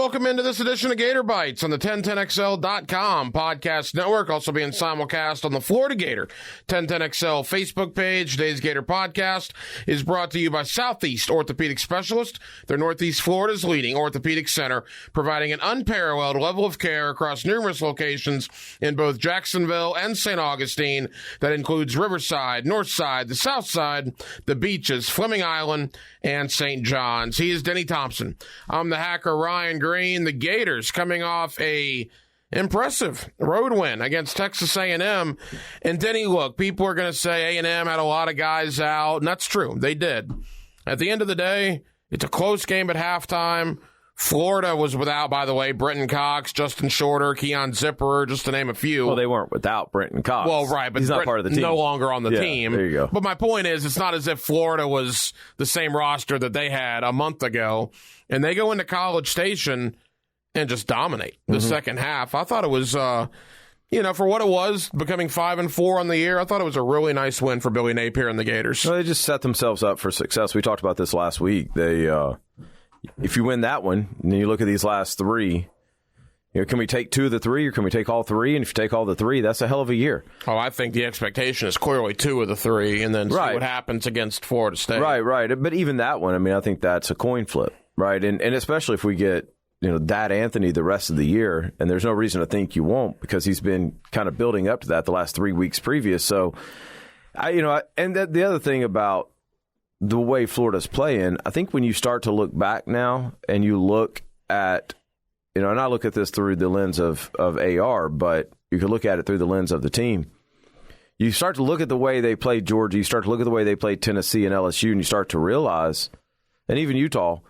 welcome into this edition of Gator Bytes on the 1010XL.com podcast network, also being simulcast on the Florida Gator 1010XL Facebook page. Today's Gator podcast is brought to you by Southeast Orthopedic Specialists. They're Northeast Florida's leading orthopedic center, providing an unparalleled level of care across numerous locations in both Jacksonville and St. Augustine. That includes Riverside, Northside, the South Side, the beaches, Fleming Island, and St. John's. He is Denny Thompson. I'm the hacker, Ryan Green. The Gators coming off a impressive road win against Texas A&M. And Denny, look, people are going to say A&M had a lot of guys out, and that's true. They did. At the end of the day, it's a close game at halftime. Florida was without, by the way, Brenton Cox, Justin Shorter, Keon Zipperer, just to name a few. Well, they weren't without Brenton Cox. Well, right, but he's not part of the team. No longer on the team. There you go. But my point is, it's not as if Florida was the same roster that they had a month ago, and they go into College Station and just dominate the second half. I thought it was, for what it was, becoming 5-4 on the year, I thought it was a really nice win for Billy Napier and the Gators. Well, they just set themselves up for success. We talked about this last week. They, if you win that one, and then you look at these last three, can we take 2 of the 3, or can we take all 3? And if you take all the 3, that's a hell of a year. Oh, I think the expectation is clearly 2 of the 3, and then see what happens against Florida State. Right. But even that one, I think that's a coin flip, right? And especially if we get that Anthony the rest of the year, and there's no reason to think you won't, because he's been kind of building up to that the last 3 weeks previous. So, the other thing about the way Florida's playing, I think when you start to look back now and you look at, and I look at this through the lens of AR, but you can look at it through the lens of the team. You start to look at the way they played Georgia, you start to look at the way they played Tennessee and LSU, and you start to realize, and even Utah,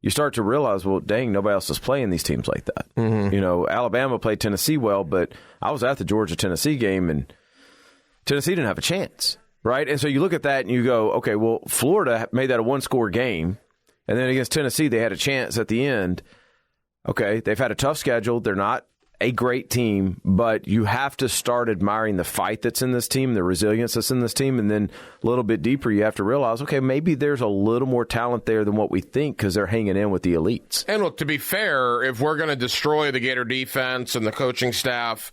you start to realize, well, dang, nobody else is playing these teams like that. Alabama played Tennessee well, but I was at the Georgia-Tennessee game, and Tennessee didn't have a chance. Right? And so you look at that and you go, okay, well, Florida made that a one-score game, and then against Tennessee they had a chance at the end. Okay, they've had a tough schedule. They're not a great team, but you have to start admiring the fight that's in this team, the resilience that's in this team, and then a little bit deeper you have to realize, okay, maybe there's a little more talent there than what we think because they're hanging in with the elites. And look, to be fair, if we're going to destroy the Gator defense and the coaching staff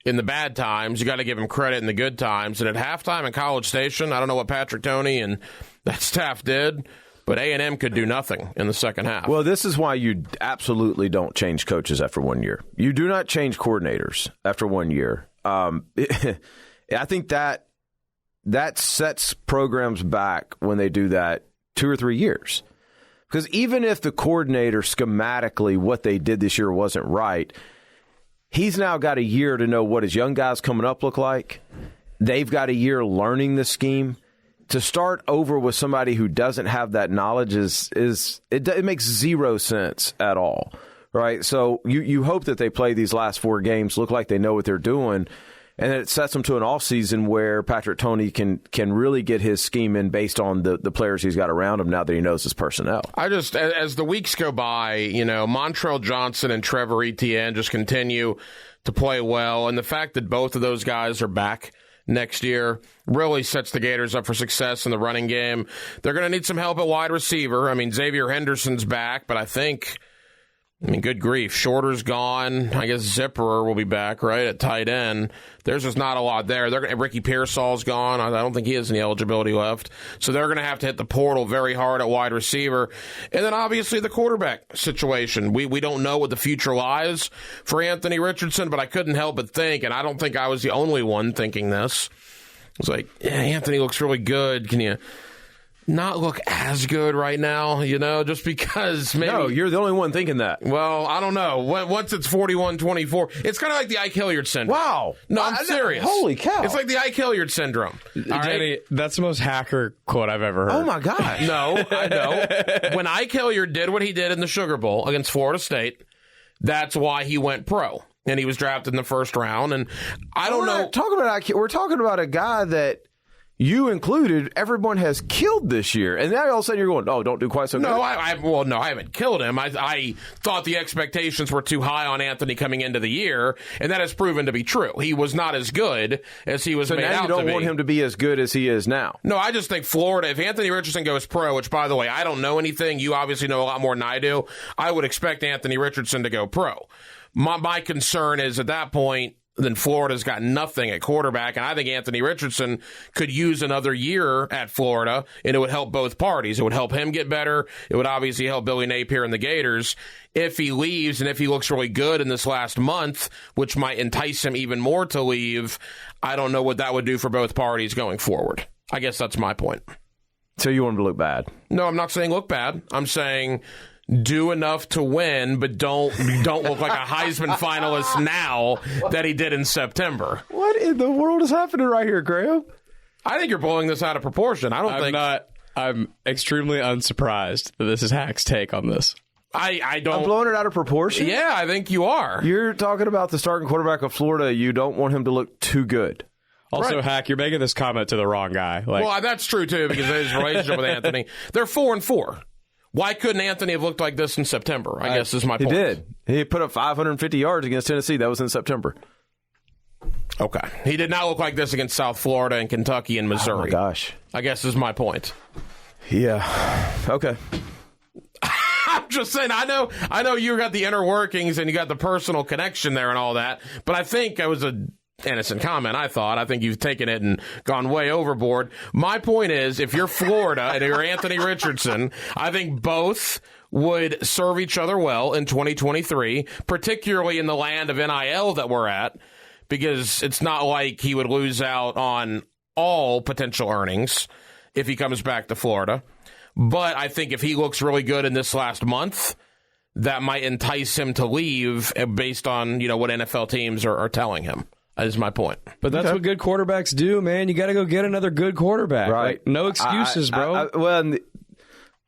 in the bad times, you got to give them credit in the good times. And at halftime in College Station, I don't know what Patrick Toney and that staff did, but A&M could do nothing in the second half. Well, this is why you absolutely don't change coaches after 1 year. You do not change coordinators after 1 year. I think that sets programs back when they do that 2 or 3 years. Because even if the coordinator schematically, what they did this year wasn't right, he's now got a year to know what his young guys coming up look like. They've got a year learning the scheme. To start over with somebody who doesn't have that knowledge it makes zero sense at all, right? So you hope that they play these last 4 games, look like they know what they're doing, and then it sets them to an off season where Patrick Toney can really get his scheme in based on the players he's got around him now that he knows his personnel. As the weeks go by, Montrell Johnson and Trevor Etienne just continue to play well, and the fact that both of those guys are back next year really sets the Gators up for success in the running game. They're going to need some help at wide receiver. Xavier Henderson's back, but good grief, Shorter's gone. I guess Zipperer will be back, right, at tight end. There's just not a lot there. Ricky Pearsall's gone. I don't think he has any eligibility left. So they're going to have to hit the portal very hard at wide receiver. And then obviously the quarterback situation. We don't know what the future lies for Anthony Richardson, but I couldn't help but think, and I don't think I was the only one thinking this. It was like, yeah, Anthony looks really good. Can you not look as good right now, just because maybe... No, you're the only one thinking that. Well, I don't know. Once it's 41-24, it's kind of like the Ike Hilliard syndrome. Wow. No, I'm serious. Holy cow. It's like the Ike Hilliard syndrome. Denny, that's the most hacker quote I've ever heard. Oh, my gosh. No, I know. When Ike Hilliard did what he did in the Sugar Bowl against Florida State, that's why he went pro. And he was drafted in the first round. And I don't know. We're talking about a guy that you included, everyone has killed this year. And now all of a sudden you're going, oh, don't do quite so good. No, I haven't killed him. I thought the expectations were too high on Anthony coming into the year, and that has proven to be true. He was not as good as he was made out to be. So now you don't want him to be as good as he is now. No, I just think Florida, if Anthony Richardson goes pro, which, by the way, I don't know anything. You obviously know a lot more than I do. I would expect Anthony Richardson to go pro. My concern is at that point, then Florida's got nothing at quarterback, and I think Anthony Richardson could use another year at Florida, and it would help both parties. It would help him get better. It would obviously help Billy Napier and the Gators. If he leaves and if he looks really good in this last month, which might entice him even more to leave, I don't know what that would do for both parties going forward. I guess that's my point. So you want him to look bad? No, I'm not saying look bad. I'm saying do enough to win, but don't look like a Heisman finalist now that he did in September. What in the world is happening right here, Graham? I think you're blowing this out of proportion. I'm extremely unsurprised that this is Hack's take on this. I don't. I'm blowing it out of proportion? Yeah, I think you are. You're talking about the starting quarterback of Florida. You don't want him to look too good. Also, Right. Hack, you're making this comment to the wrong guy. Well, that's true, too, because of his relationship with Anthony. They're 4-4. Why couldn't Anthony have looked like this in September, I guess is my point. He did. He put up 550 yards against Tennessee. That was in September. Okay. He did not look like this against South Florida and Kentucky and Missouri. Oh, my gosh. I guess is my point. Yeah. Okay. I'm just saying, I know you got the inner workings and you got the personal connection there and all that, but I think it was a innocent comment, I thought. I think you've taken it and gone way overboard. My point is, if you're Florida and you're Anthony Richardson, I think both would serve each other well in 2023, particularly in the land of NIL that we're at, because it's not like he would lose out on all potential earnings if he comes back to Florida. But I think if he looks really good in this last month, that might entice him to leave based on, what NFL teams are telling him. That is my point. But that's what good quarterbacks do, man. You got to go get another good quarterback. Right. No excuses, bro.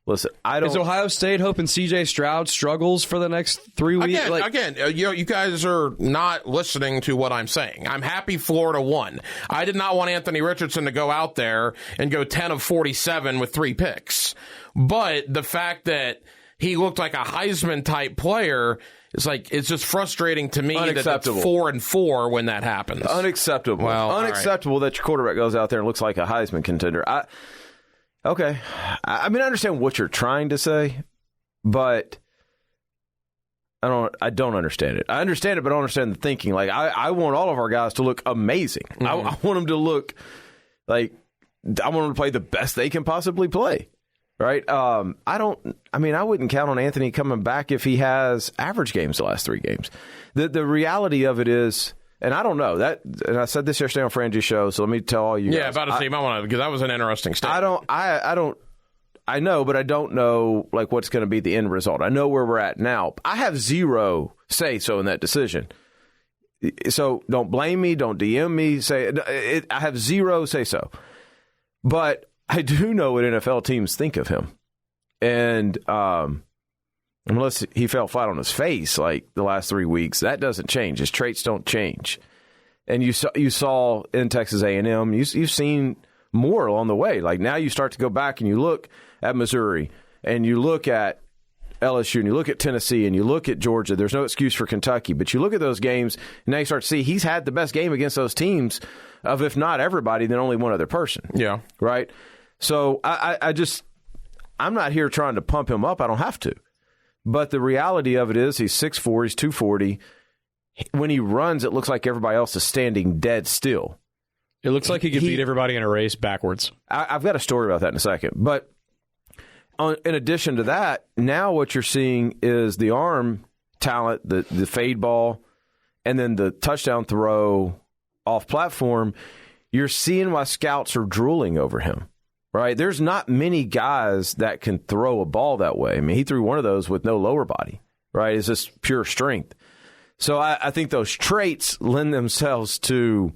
Listen, I don't. Is Ohio State hoping C.J. Stroud struggles for the next 3 weeks? Again, you guys are not listening to what I'm saying. I'm happy Florida won. I did not want Anthony Richardson to go out there and go 10 of 47 with 3 picks. But the fact that he looked like a Heisman-type player, it's just frustrating to me that it's 4-4 when that happens. Unacceptable. Well, unacceptable that your quarterback goes out there and looks like a Heisman contender. Okay. I mean, I understand what you're trying to say, but I don't understand it. I understand it, but I don't understand the thinking. I want all of our guys to look amazing. Mm-hmm. I want them to look like I want them to play the best they can possibly play. Right? I wouldn't count on Anthony coming back if he has average games the last 3 games. The reality of it is, and I don't know that, and I said this yesterday on Frangi's show, so let me tell all you guys. Yeah, about to say, because that was an interesting statement. I know, but I don't know what's going to be the end result. I know where we're at now. I have zero say-so in that decision. So don't blame me, don't DM me. I have zero say-so. But I do know what NFL teams think of him. And unless he fell flat on his face the last 3 weeks, that doesn't change. His traits don't change. And you saw in Texas A&M, you've seen more along the way. Now you start to go back and you look at Missouri and you look at LSU and you look at Tennessee and you look at Georgia. There's no excuse for Kentucky. But you look at those games and now you start to see he's had the best game against those teams of, if not everybody, then only one other person. Yeah. Right? So I'm not here trying to pump him up. I don't have to. But the reality of it is he's 6'4", he's 240. When he runs, it looks like everybody else is standing dead still. It looks like he could beat everybody in a race backwards. I've got a story about that in a second. But in addition to that, now what you're seeing is the arm talent, the fade ball, and then the touchdown throw off platform. You're seeing why scouts are drooling over him. Right? There's not many guys that can throw a ball that way. I mean, he threw one of those with no lower body. Right? It's just pure strength. So I think those traits lend themselves to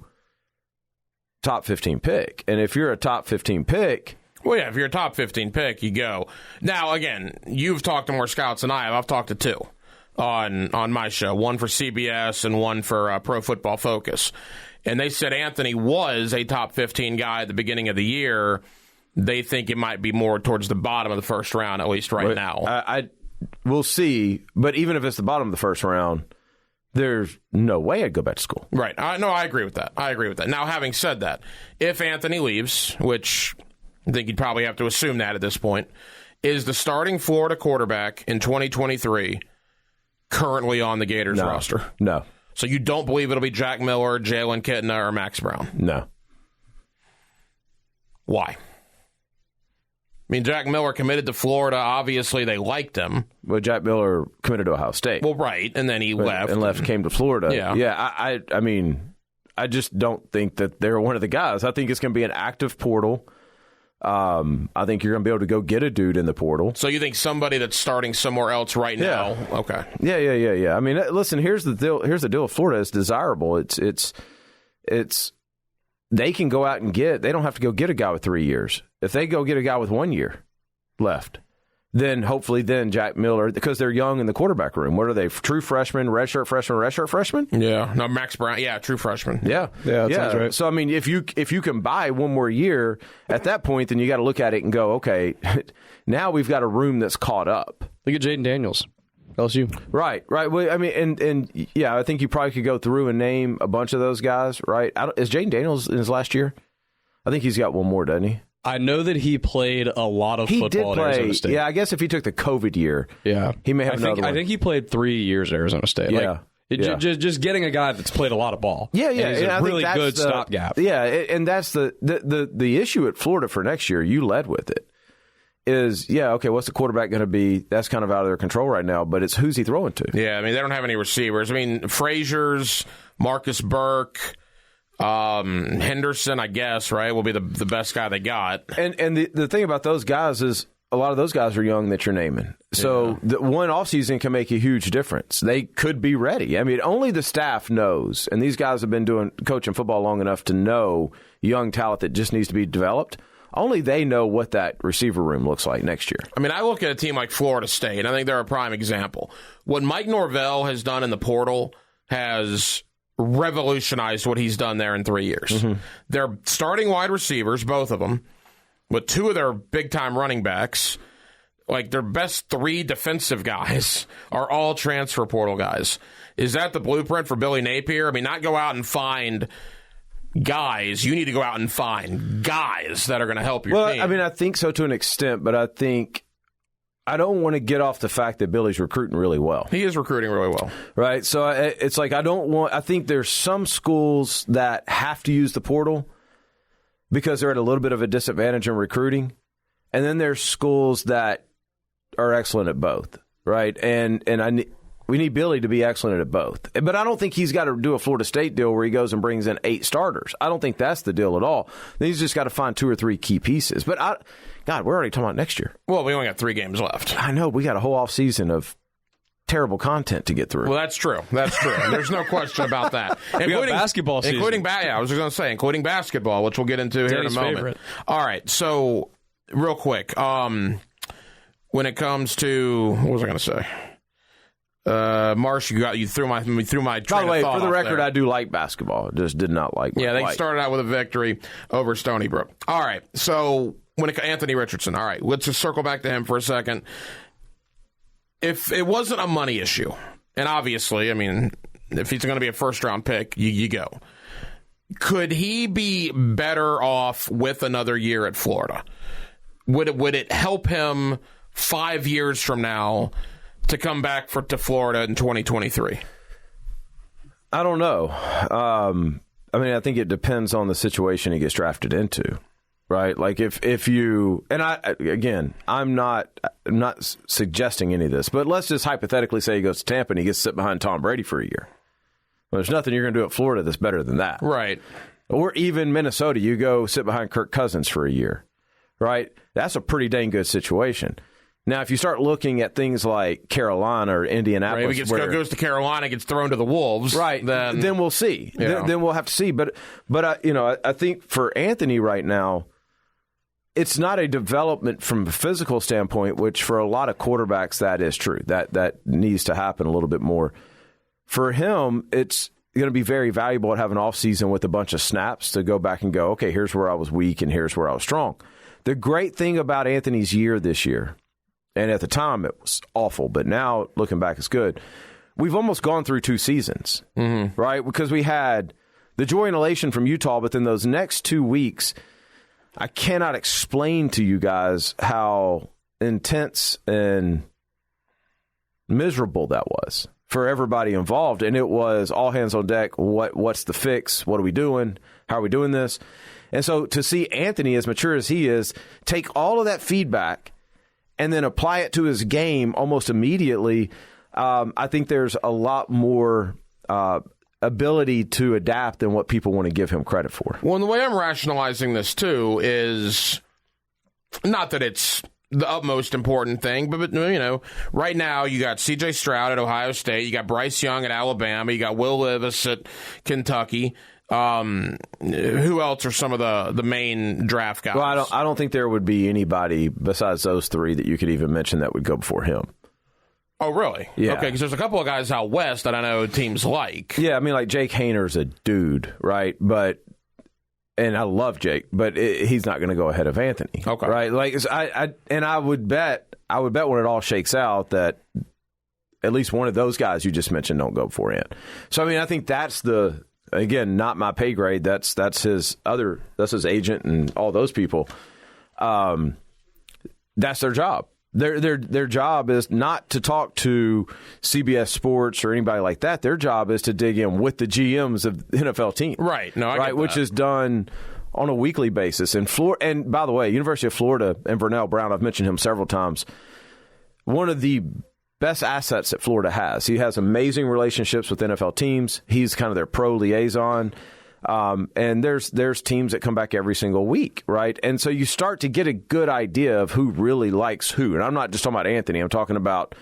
top 15 pick. And if you're a top 15 pick... Well, yeah, if you're a top 15 pick, you go. Now, again, you've talked to more scouts than I have. I've talked to 2 on my show, one for CBS and one for Pro Football Focus. and they said Anthony was a top 15 guy at the beginning of the year. They think it might be more towards the bottom of the first round, at least right now. We'll see. But even if it's the bottom of the first round, there's no way I'd go back to school. Right. No, I agree with that. Now, having said that, if Anthony leaves, which I think you'd probably have to assume that at this point, is the starting Florida quarterback in 2023 currently on the Gators roster? No. So you don't believe it'll be Jack Miller, Jalen Kitna, or Max Brown? No. Why? I mean, Jack Miller committed to Florida. Obviously, they liked him. Well, Jack Miller committed to Ohio State. Well, right, and then he left. And came to Florida. Yeah. I mean, I just don't think that they're one of the guys. I think it's going to be an active portal. I think you're going to be able to go get a dude in the portal. So you think somebody that's starting somewhere else right now? Okay. Yeah. I mean, listen, here's the deal. Here's the deal with Florida. It's desirable. It's they can go out and they don't have to go get a guy with 3 years. If they go get a guy with 1 year left, then hopefully Jack Miller, because they're young in the quarterback room. What are they? True freshmen, redshirt freshman? Yeah. No, Max Brown. Yeah, true freshman. Yeah, that sounds right. So I mean, if you can buy one more year at that point, then you got to look at it and go, okay, now we've got a room that's caught up. Look at Jaden Daniels, LSU. Right. Well, I mean, and yeah, I think you probably could go through and name a bunch of those guys. Right? Is Jaden Daniels in his last year? I think he's got one more, doesn't he? I know that he played a lot of football at Arizona State. Yeah, I guess if he took the COVID year, he may have another one. I think he played 3 years at Arizona State. Yeah. Just getting a guy that's played a lot of ball. Yeah. And he's a really good stopgap. Yeah, and that's the issue at Florida for next year. You led with it. Is, okay, what's the quarterback going to be? That's kind of out of their control right now, but it's who's he throwing to? Yeah, I mean, they don't have any receivers. I mean, Frazier's, Marcus Burke, Henderson, I guess, right, will be the best guy they got. And the thing about those guys is a lot of those guys are young that you're naming. So the one offseason can make a huge difference. They could be ready. I mean, only the staff knows, and these guys have been coaching football long enough to know young talent that just needs to be developed. Only they know what that receiver room looks like next year. I mean, I look at a team like Florida State, and I think they're a prime example. What Mike Norvell has done in the portal has revolutionized what he's done there in 3 years. Mm-hmm. They're starting wide receivers, both of them, with two of their big-time running backs. Like, their best three defensive guys are all transfer portal guys. Is that the blueprint for Billy Napier? I mean, not go out and find guys. You need to go out and find guys that are going to help your team. Well, I mean, I think so to an extent, but I don't want to get off the fact that Billy's recruiting really well. He is recruiting really well. Right. So it's like I think there's some schools that have to use the portal because they're at a little bit of a disadvantage in recruiting. And then there's schools that are excellent at both. Right. And we need Billy to be excellent at both. But I don't think he's got to do a Florida State deal where he goes and brings in 8 starters. I don't think that's the deal at all. He's just got to find 2 or 3 key pieces. But God, we're already talking about next year. Well, we only got 3 games left. I know. We got a whole offseason of terrible content to get through. Well, that's true. There's no question about that. We got basketball season. Including basketball, which we'll get into here in a moment. Favorite. All right. So, real quick, when it comes to, what was I going to say? Marsh, you threw my train of thought. By the way, for the record, there. I do like basketball. Just did not like. Yeah, they started out with a victory over Stony Brook. All right, so Anthony Richardson. All right, let's just circle back to him for a second. If it wasn't a money issue, and obviously, I mean, if he's going to be a first-round pick, you go. Could he be better off with another year at Florida? Would it help him 5 years from now to come back to Florida in 2023? I don't know. I mean, I think it depends on the situation he gets drafted into, right? Like if you, and I'm not suggesting any of this, but let's just hypothetically say he goes to Tampa and he gets to sit behind Tom Brady for a year. Well, there's nothing you're going to do at Florida that's better than that. Right. Or even Minnesota, you go sit behind Kirk Cousins for a year, right? That's a pretty dang good situation. Now, if you start looking at things like Carolina or Indianapolis, right, if he goes to Carolina, gets thrown to the Wolves, right? Then we'll see. Yeah. Then we'll have to see. But I think for Anthony right now, it's not a development from a physical standpoint, which for a lot of quarterbacks that is true. That needs to happen a little bit more. For him, it's going to be very valuable at having an offseason with a bunch of snaps to go back and go, okay, here's where I was weak and here's where I was strong. The great thing about Anthony's year this year, and at the time it was awful, but now looking back it's good, we've almost gone through 2 seasons, right? Because we had the joy and elation from Utah, but then those next 2 weeks, I cannot explain to you guys how intense and miserable that was for everybody involved. And it was all hands on deck. What's the fix? What are we doing? How are we doing this? And so to see Anthony, as mature as he is, take all of that feedback and then apply it to his game almost immediately, I think there's a lot more ability to adapt than what people want to give him credit for. Well, and the way I'm rationalizing this, too, is not that it's the utmost important thing, but right now you got C.J. Stroud at Ohio State, you got Bryce Young at Alabama, you got Will Levis at Kentucky. Who else are some of the main draft guys? Well, I don't think there would be anybody besides those 3 that you could even mention that would go before him. Oh, really? Yeah. Okay, because there's a couple of guys out west that I know teams like. Yeah, I mean, like Jake Hayner's a dude, right? And I love Jake, but he's not going to go ahead of Anthony. Okay. Right? Like, I would bet when it all shakes out that at least one of those guys you just mentioned don't go before Ant. So, I mean, I think that's again, not my pay grade. That's his agent and all those people. That's their job. Their job is not to talk to CBS Sports or anybody like that. Their job is to dig in with the GMs of NFL teams. Right. No, I get that. Which is done on a weekly basis. And by the way, University of Florida and Vernell Brown, I've mentioned him several times, one of the best assets that Florida has. He has amazing relationships with NFL teams. He's kind of their pro liaison. And there's teams that come back every single week, right? And so you start to get a good idea of who really likes who. And I'm not just talking about Anthony. I'm talking about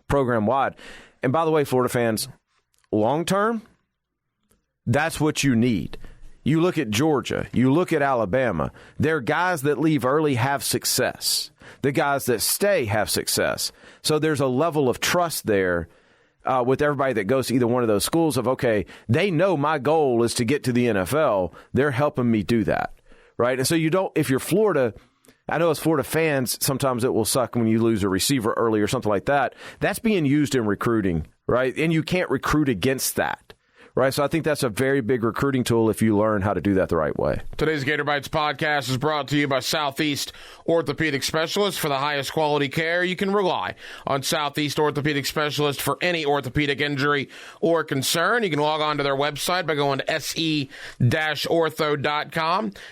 program-wide. And by the way, Florida fans, long-term, that's what you need. You look at Georgia. You look at Alabama. Their guys that leave early have success. The guys that stay have success. So there's a level of trust there with everybody that goes to either one of those schools of, okay, they know my goal is to get to the NFL. They're helping me do that, right? And so if you're Florida, I know as Florida fans, sometimes it will suck when you lose a receiver early or something like that. That's being used in recruiting, right? And you can't recruit against that. Right, so I think that's a very big recruiting tool if you learn how to do that the right way. Today's Gator Bytes podcast is brought to you by Southeast Orthopedic Specialists. For the highest quality care, you can rely on Southeast Orthopedic Specialists for any orthopedic injury or concern. You can log on to their website by going to se-ortho.com,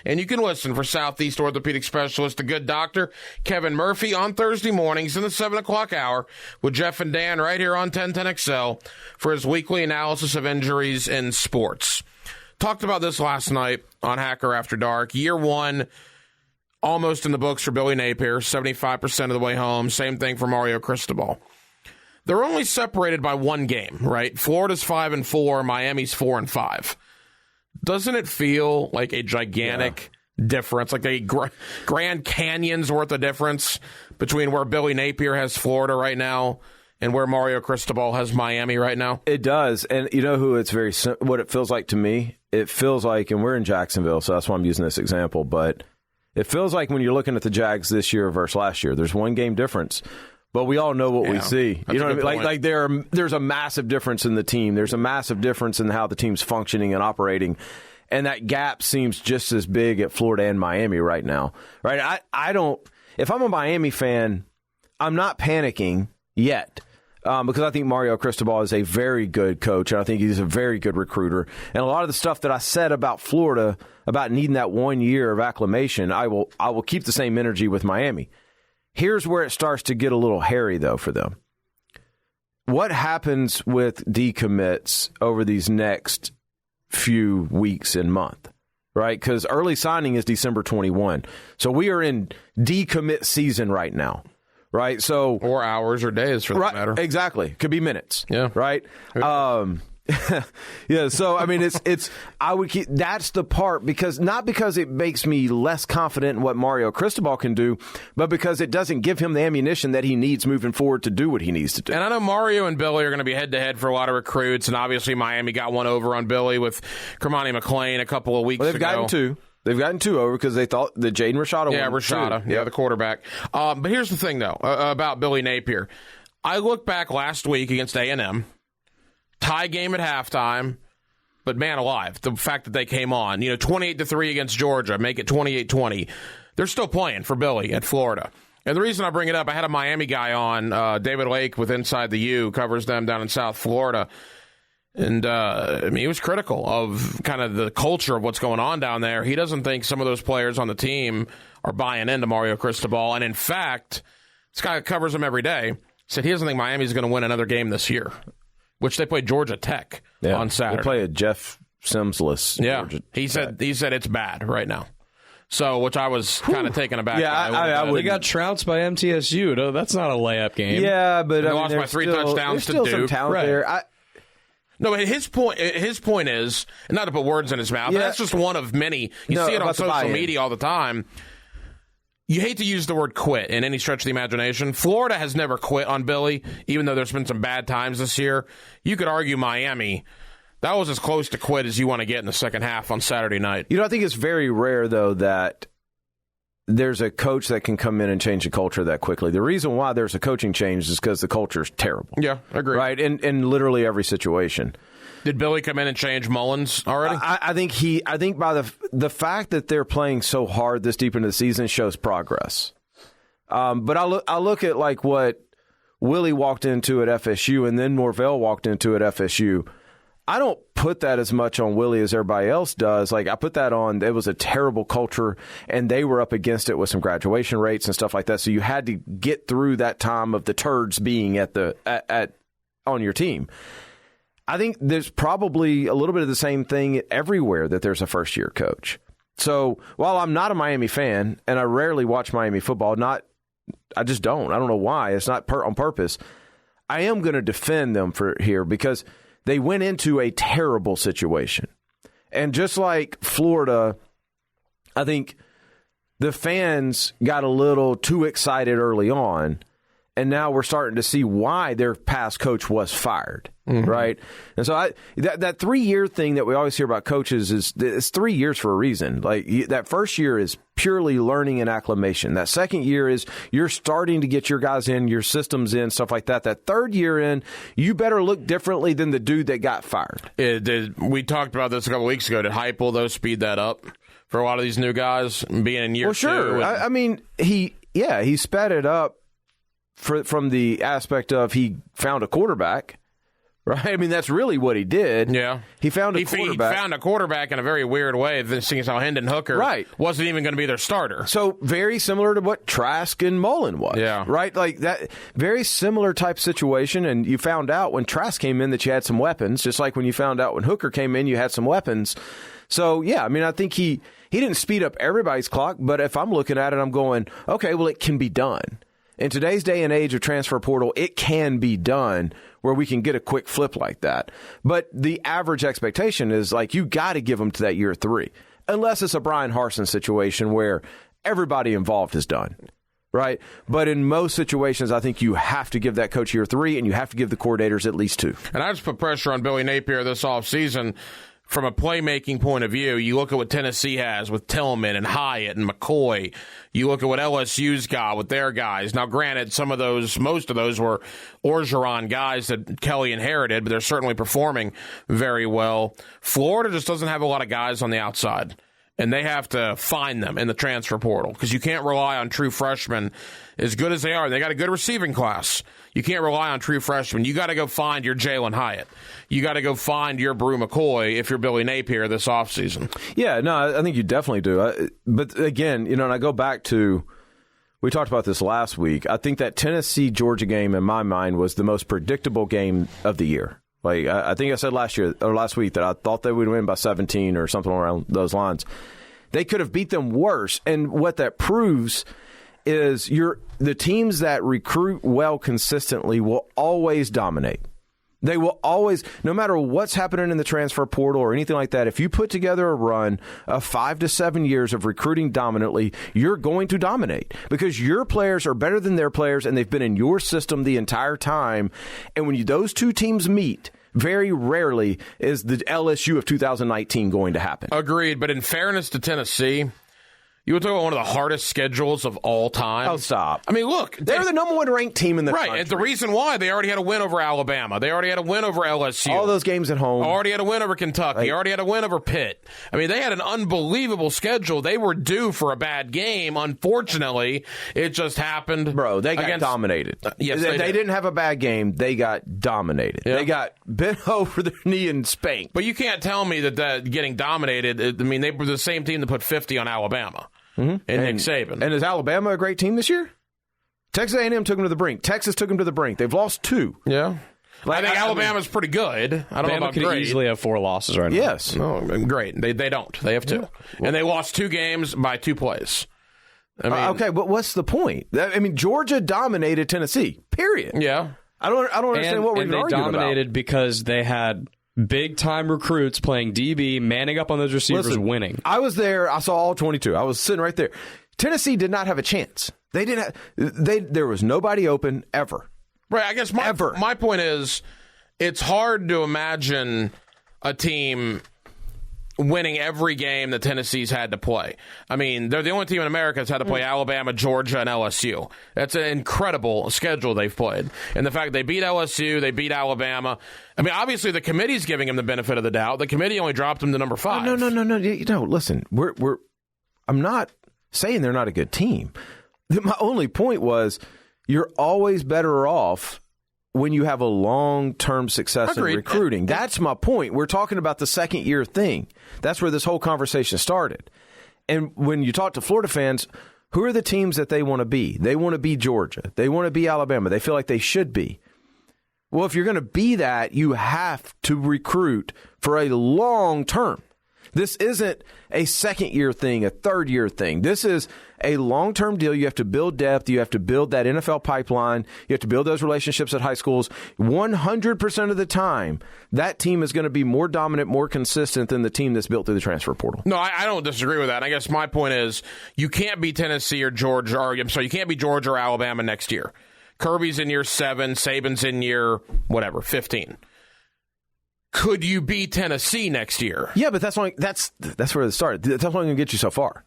and you can listen for Southeast Orthopedic Specialist, the good doctor, Kevin Murphy, on Thursday mornings in the 7 o'clock hour with Jeff and Dan right here on 1010XL for his weekly analysis of injuries in sports. Talked about this last night on Hacker After Dark. Year 1, almost in the books for Billy Napier, 75% of the way home. Same thing for Mario Cristobal. They're only separated by 1 game, right? Florida's 5-4, Miami's 4-5. Doesn't it feel like a gigantic difference, like a Grand Canyon's worth of difference between where Billy Napier has Florida right now and where Mario Cristobal has Miami right now? It does. And you know who what it feels like to me? It feels like, and we're in Jacksonville, so that's why I'm using this example, but it feels like when you're looking at the Jags this year versus last year, there's 1 game difference, but we all know what we see. You know what I mean? Like there's a massive difference in the team. There's a massive difference in how the team's functioning and operating. And that gap seems just as big at Florida and Miami right now. Right? If I'm a Miami fan, I'm not panicking yet. Because I think Mario Cristobal is a very good coach, and I think he's a very good recruiter. And a lot of the stuff that I said about Florida, about needing that 1 year of acclimation, I will keep the same energy with Miami. Here's where it starts to get a little hairy, though, for them. What happens with decommits over these next few weeks and month, right? Because early signing is December 21. So we are in decommit season right now. Right, so or hours or days for that matter. Exactly, could be minutes. Yeah, right. Yeah, so I mean, I would keep, that's the part, because not because it makes me less confident in what Mario Cristobal can do, but because it doesn't give him the ammunition that he needs moving forward to do what he needs to do. And I know Mario and Billy are going to be head to head for a lot of recruits, and obviously Miami got one over on Billy with Kermani McClain a couple of weeks ago. They've gotten two over because they thought that Jaden Rashada Yeah, won Rashada. two. Yeah, the quarterback. But here's the thing, though, about Billy Napier. I look back last week against A&M, tie game at halftime, but man alive, the fact that they came on, 28-3 against Georgia, make it 28-20. They're still playing for Billy at Florida. And the reason I bring it up, I had a Miami guy on, David Lake with Inside the U, covers them down in South Florida. And, he was critical of kind of the culture of what's going on down there. He doesn't think some of those players on the team are buying into Mario Cristobal. And, in fact, this guy covers him every day, said he doesn't think Miami's going to win another game this year, which they play Georgia Tech on Saturday. They play a Jeff Simsless. Yeah, Georgia he said it's bad right now. So, which I was kind of taken aback. Yeah, they got trounced by MTSU. No, that's not a layup game. Yeah, but they lost by 3 touchdowns to Duke. Duke. Some talent there. No, but his point is, and not to put words in his mouth, but that's just one of many. You see it on social media all the time. You hate to use the word quit in any stretch of the imagination. Florida has never quit on Billy, even though there's been some bad times this year. You could argue Miami, that was as close to quit as you want to get in the second half on Saturday night. I think it's very rare, though, that there's a coach that can come in and change the culture that quickly. The reason why there's a coaching change is because the culture is terrible. Yeah, I agree. Right, in literally every situation. Did Billy come in and change Mullins already? I think by the fact that they're playing so hard this deep into the season shows progress. But I look at like what Willie walked into at FSU and then Norvell walked into at FSU. I don't put that as much on Willie as everybody else does. Like, I put that on, it was a terrible culture, and they were up against it with some graduation rates and stuff like that. So you had to get through that time of the turds being on your team. I think there's probably a little bit of the same thing everywhere that there's a first-year coach. So while I'm not a Miami fan, and I rarely watch Miami football, I just don't. I don't know why. It's not on purpose. I am going to defend them for here because they went into a terrible situation. And just like Florida, I think the fans got a little too excited early on, and now we're starting to see why their past coach was fired, right? And so that 3-year thing that we always hear about coaches it's 3 years for a reason. Like, that first year is purely learning and acclimation. That second year is you're starting to get your guys in, your systems in, stuff like that. That third year in, you better look differently than the dude that got fired. We talked about this a couple weeks ago. Did Heupel, though, speed that up for a lot of these new guys being in year two? Well, sure. I mean, he sped it up from the aspect of he found a quarterback. Right, I mean that's really what he did. Yeah, he found a quarterback. He found a quarterback in a very weird way. Seeing as how Hendon Hooker wasn't even going to be their starter. So very similar to what Trask and Mullen was. Yeah, right, like that. Very similar type situation. And you found out when Trask came in that you had some weapons, just like when you found out when Hooker came in, you had some weapons. So yeah, I mean I think he didn't speed up everybody's clock, but if I'm looking at it, I'm going, okay, well it can be done. In today's day and age of transfer portal, it can be done where we can get a quick flip like that. But the average expectation is like you got to give them to that year 3, unless it's a Brian Harsin situation where everybody involved is done, right? But in most situations, I think you have to give that coach year 3, and you have to give the coordinators at least 2. And I just put pressure on Billy Napier this offseason. From a playmaking point of view, you look at what Tennessee has with Tillman and Hyatt and McCoy. You look at what LSU's got with their guys. Now, granted, most of those were Orgeron guys that Kelly inherited, but they're certainly performing very well. Florida just doesn't have a lot of guys on the outside, and they have to find them in the transfer portal because you can't rely on true freshmen as good as they are. They got a good receiving class. You can't rely on true freshmen. You got to go find your Jalen Hyatt. You got to go find your Brew McCoy if you're Billy Napier this offseason. Yeah, no, I think you definitely do. But again, and I go back to, we talked about this last week. I think that Tennessee-Georgia game, in my mind, was the most predictable game of the year. Like I think I said last week that I thought they would win by 17 or something around those lines. They could have beat them worse. And what that proves is the teams that recruit well consistently will always dominate. They will always, no matter what's happening in the transfer portal or anything like that, if you put together a run of 5 to 7 years of recruiting dominantly, you're going to dominate because your players are better than their players and they've been in your system the entire time. And when those two teams meet, very rarely is the LSU of 2019 going to happen. Agreed, but in fairness to Tennessee, you would talk about one of the hardest schedules of all time. Oh, stop. I mean, look. They're the number one ranked team in the country. Right, and the reason why, they already had a win over Alabama. They already had a win over LSU. All those games at home. Already had a win over Kentucky. Already had a win over Pitt. I mean, they had an unbelievable schedule. They were due for a bad game. Unfortunately, it just happened. Bro, they got dominated. Yes, they didn't have a bad game. They got dominated. Yeah. They got bent over their knee and spanked. But you can't tell me that getting dominated, I mean, they were the same team that put 50 on Alabama. And Nick Saban. And is Alabama a great team this year? Texas A&M took them to the brink. Texas took them to the brink. They've lost 2. Yeah. I think Alabama's pretty good. I don't know about could great. easily have 4 losses right now. Yes. No, great. They don't. They have 2. Yeah. And they lost 2 games by 2 plays. I mean, okay, but what's the point? I mean, Georgia dominated Tennessee, period. Yeah. I don't understand what we're even arguing about. And they dominated because they had big-time recruits playing DB, manning up on those receivers, winning. I was there. I saw all 22. I was sitting right there. Tennessee did not have a chance. They didn't. There was nobody open ever. Right. I guess my point is, it's hard to imagine a team winning every game that Tennessee's had to play. I mean, they're the only team in America that's had to play Alabama, Georgia, and LSU. That's an incredible schedule they've played. And the fact they beat LSU, they beat Alabama. I mean, obviously the committee's giving them the benefit of the doubt. The committee only dropped them to number 5. No. Listen, I'm not saying they're not a good team. My only point was you're always better off when you have a long-term success in recruiting. That's my point. We're talking about the second-year thing. That's where this whole conversation started. And when you talk to Florida fans, who are the teams that they want to be? They want to be Georgia. They want to be Alabama. They feel like they should be. Well, if you're going to be that, you have to recruit for a long term. This isn't a second-year thing, a third-year thing. This is a long-term deal. You have to build depth. You have to build that NFL pipeline. You have to build those relationships at high schools. 100% of the time, that team is going to be more dominant, more consistent than the team that's built through the transfer portal. No, I don't disagree with that. I guess my point is you can't be Tennessee or Georgia, you can't be Georgia or Alabama next year. Kirby's in year 7, Saban's in year, 15. Could you beat Tennessee next year? Yeah, but that's where it started. That's only going to get you so far.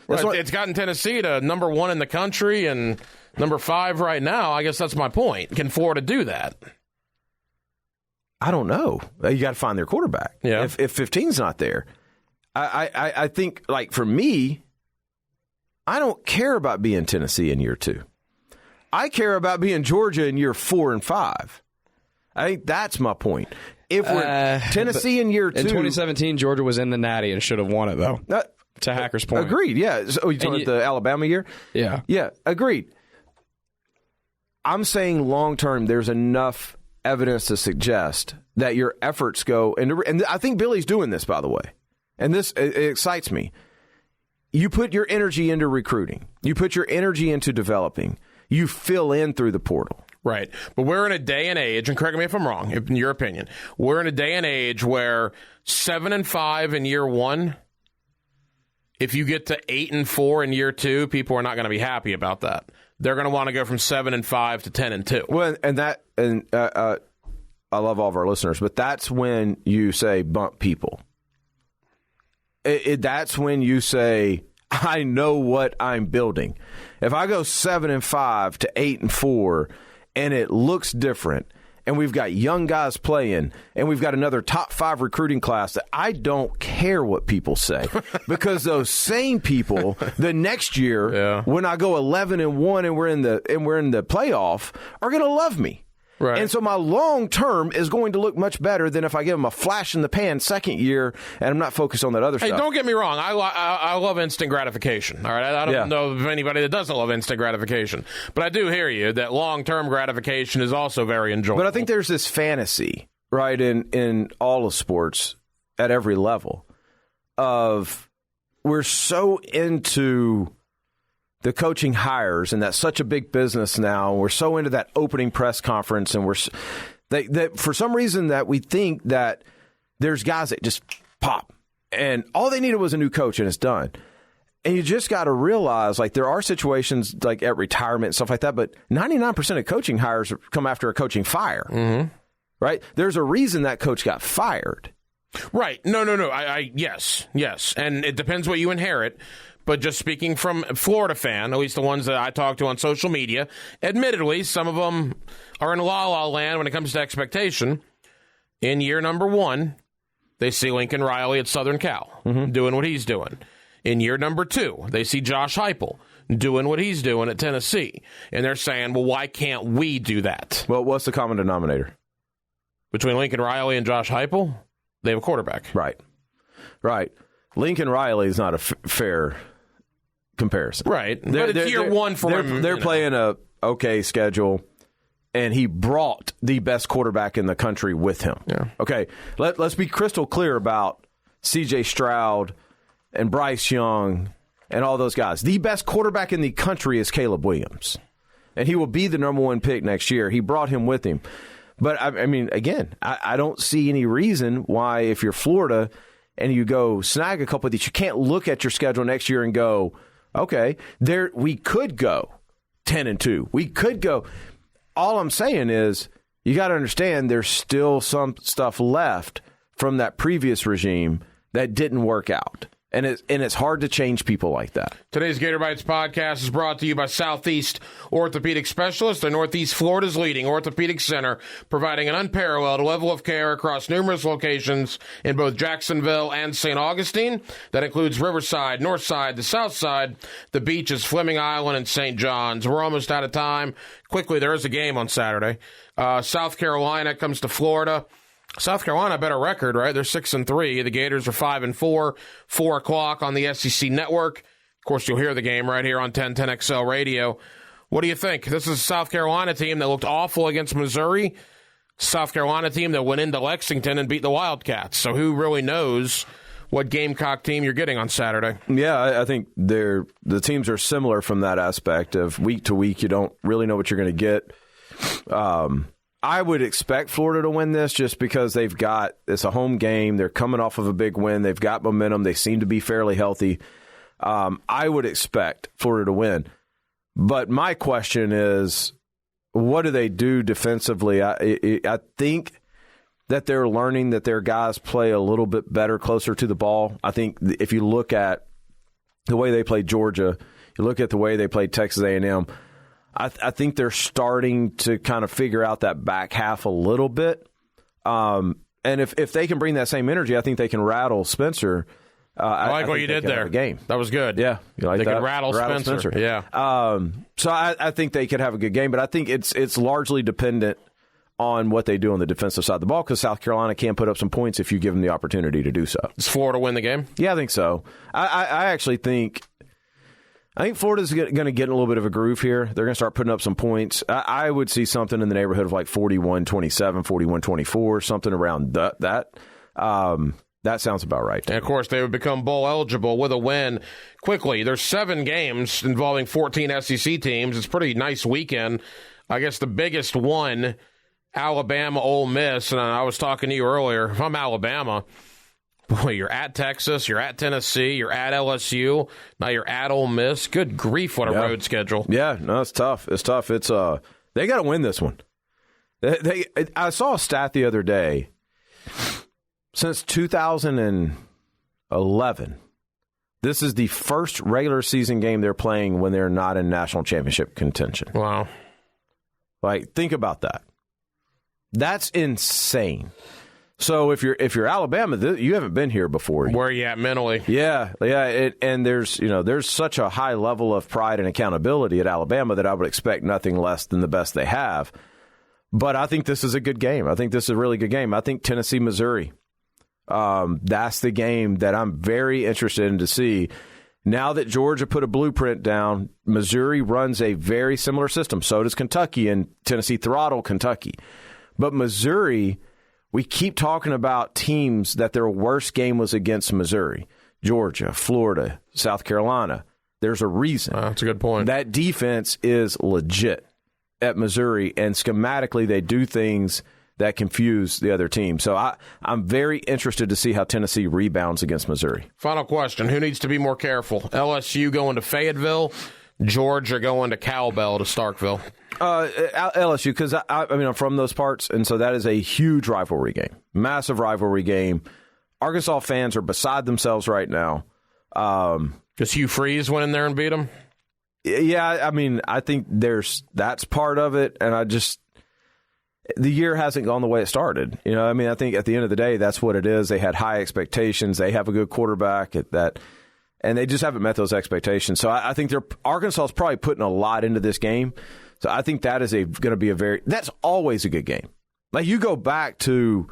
It's gotten Tennessee to number 1 in the country and number 5 right now. I guess that's my point. Can Florida do that? I don't know. You got to find their quarterback. Yeah. If 15's not there, I think, like, for me, I don't care about being Tennessee in year 2. I care about being Georgia in year 4 and 5. I think that's my point. If we're Tennessee in year 2. In 2017, Georgia was in the Natty and should have won it, though. To Hacker's point. Agreed, yeah. So you talking about the Alabama year? Yeah. Yeah, agreed. I'm saying long-term, there's enough evidence to suggest that your efforts go, and I think Billy's doing this, by the way, and this it excites me. You put your energy into recruiting. You put your energy into developing. You fill in through the portal. Right. But we're in a day and age, and correct me if I'm wrong, in your opinion, we're in a day and age where 7-5 in year 1, if you get to 8-4 in year 2, people are not going to be happy about that. They're going to want to go from 7-5 to 10-2. Well, I love all of our listeners, but that's when you say bump people. That's when you say, I know what I'm building. If I go 7-5 to 8-4, and it looks different, and we've got young guys playing, and we've got another top 5 recruiting class, that I don't care what people say, because those same people the next year, when I go 11-1 and we're in the playoff, are going to love me. Right. And so my long term is going to look much better than if I give them a flash in the pan second year and I'm not focused on that other stuff. Hey, don't get me wrong. I love instant gratification. All right, I don't know of anybody that doesn't love instant gratification, but I do hear you that long term gratification is also very enjoyable. But I think there's this fantasy, right, in all of sports at every level of we're so into the coaching hires, and that's such a big business now. We're so into that opening press conference, and That for some reason that we think that there's guys that just pop. And all they needed was a new coach, and it's done. And you just got to realize, like, there are situations like at retirement and stuff like that, but 99% of coaching hires come after a coaching fire, right? There's a reason that coach got fired. Right. No. Yes. And it depends what you inherit. But just speaking from a Florida fan, at least the ones that I talk to on social media, admittedly, some of them are in la-la land when it comes to expectation. In year number 1, they see Lincoln Riley at Southern Cal doing what he's doing. In year number 2, they see Josh Heupel doing what he's doing at Tennessee. And they're saying, well, why can't we do that? Well, what's the common denominator? Between Lincoln Riley and Josh Heupel, they have a quarterback. Right. Lincoln Riley is not a fair comparison. Right. But it's year 1 for him. They're playing a okay schedule, and he brought the best quarterback in the country with him. Yeah. Okay, let's be crystal clear about C.J. Stroud and Bryce Young and all those guys. The best quarterback in the country is Caleb Williams, and he will be the number 1 pick next year. He brought him with him. But, I mean, again, I don't see any reason why if you're Florida and you go snag a couple of these, you can't look at your schedule next year and go, okay, we could go 10-2. We could go. All I'm saying is you got to understand there's still some stuff left from that previous regime that didn't work out. And it's hard to change people like that. Today's Gator Bytes podcast is brought to you by Southeast Orthopedic Specialists. They're Northeast Florida's leading orthopedic center, providing an unparalleled level of care across numerous locations in both Jacksonville and St. Augustine. That includes Riverside, Northside, the South Side, the beaches, Fleming Island, and St. John's. We're almost out of time. Quickly, there is a game on Saturday. South Carolina comes to Florida. South Carolina, a better record, right? They're 6-3. The Gators are 5-4. 4 o'clock on the SEC Network. Of course, you'll hear the game right here on 1010XL Radio. What do you think? This is a South Carolina team that looked awful against Missouri. South Carolina team that went into Lexington and beat the Wildcats. So who really knows what Gamecock team you're getting on Saturday? Yeah, I think the teams are similar from that aspect of week to week. You don't really know what you're going to get. I would expect Florida to win this just because it's a home game. They're coming off of a big win. They've got momentum. They seem to be fairly healthy. I would expect Florida to win. But my question is, what do they do defensively? I think that they're learning that their guys play a little bit better closer to the ball. I think if you look at the way they played Georgia, you look at the way they played Texas A&M, I think they're starting to kind of figure out that back half a little bit. And if they can bring that same energy, I think they can rattle Spencer. I like what you did there. Game. That was good. Yeah. You like they that? Could rattle Spencer. Yeah. So I think they could have a good game, but I think it's largely dependent on what they do on the defensive side of the ball because South Carolina can put up some points if you give them the opportunity to do so. Does Florida win the game? Yeah, I think so. I actually think Florida's going to get in a little bit of a groove here. They're going to start putting up some points. I would see something in the neighborhood of like 41-27, 41-24, something around that. That sounds about right. And, of course, they would become bowl eligible with a win quickly. There's 7 games involving 14 SEC teams. It's a pretty nice weekend. I guess the biggest one, Alabama, Ole Miss. And I was talking to you earlier. If I'm Alabama, boy, you're at Texas, you're at Tennessee, you're at LSU, now you're at Ole Miss. Good grief, what a road schedule. Yeah, no, it's tough. It's tough. It's they got to win this one. I saw a stat the other day. Since 2011, this is the first regular season game they're playing when they're not in national championship contention. Wow. Like, think about that. That's insane. So if you're Alabama, you haven't been here before. Where are you at mentally? Yeah. And there's such a high level of pride and accountability at Alabama that I would expect nothing less than the best they have. But I think this is a good game. I think this is a really good game. I think Tennessee, Missouri. That's the game that I'm very interested in to see. Now that Georgia put a blueprint down, Missouri runs a very similar system. So does Kentucky, and Tennessee throttle Kentucky. But Missouri, we keep talking about teams that their worst game was against Missouri. Georgia, Florida, South Carolina. There's a reason. That's a good point. That defense is legit at Missouri, and schematically they do things that confuse the other team. So I'm very interested to see how Tennessee rebounds against Missouri. Final question. Who needs to be more careful? LSU going to Fayetteville, Georgia going to Cowbell to Starkville? LSU, because I'm from those parts, and so that is a huge rivalry game. Massive rivalry game. Arkansas fans are beside themselves right now. Does Hugh Freeze went in there and beat them? Yeah, I think that's part of it, and the year hasn't gone the way it started. I think at the end of the day, that's what it is. They had high expectations. They have a good quarterback and they just haven't met those expectations. So I think Arkansas is probably putting a lot into this game. So I think that is going to be that's always a good game. Like you go back to,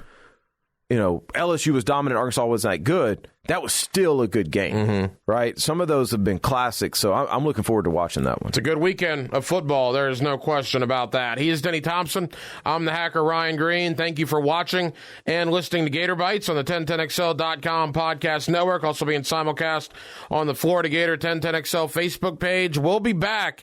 LSU was dominant, Arkansas wasn't that good. That was still a good game, right? Some of those have been classics, so I'm looking forward to watching that one. It's a good weekend of football. There is no question about that. He is Denny Thompson. I'm the hacker, Ryan Green. Thank you for watching and listening to Gator Bytes on the 1010XL.com podcast network. Also being simulcast on the Florida Gator 1010XL Facebook page. We'll be back.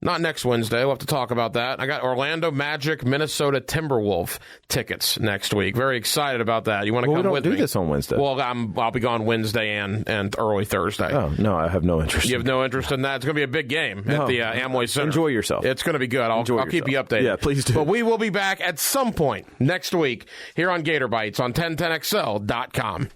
Not next Wednesday. We'll have to talk about that. I got Orlando Magic, Minnesota Timberwolf tickets next week. Very excited about that. You want to come with me? We don't do this on Wednesday. Well, I'll be gone Wednesday and early Thursday. Oh, no, I have no interest. You have no interest in that? It's going to be a big game at the Amway Center. Enjoy yourself. It's going to be good. I'll keep you updated. Yeah, please do. But we will be back at some point next week here on Gator Bytes on 1010XL.com.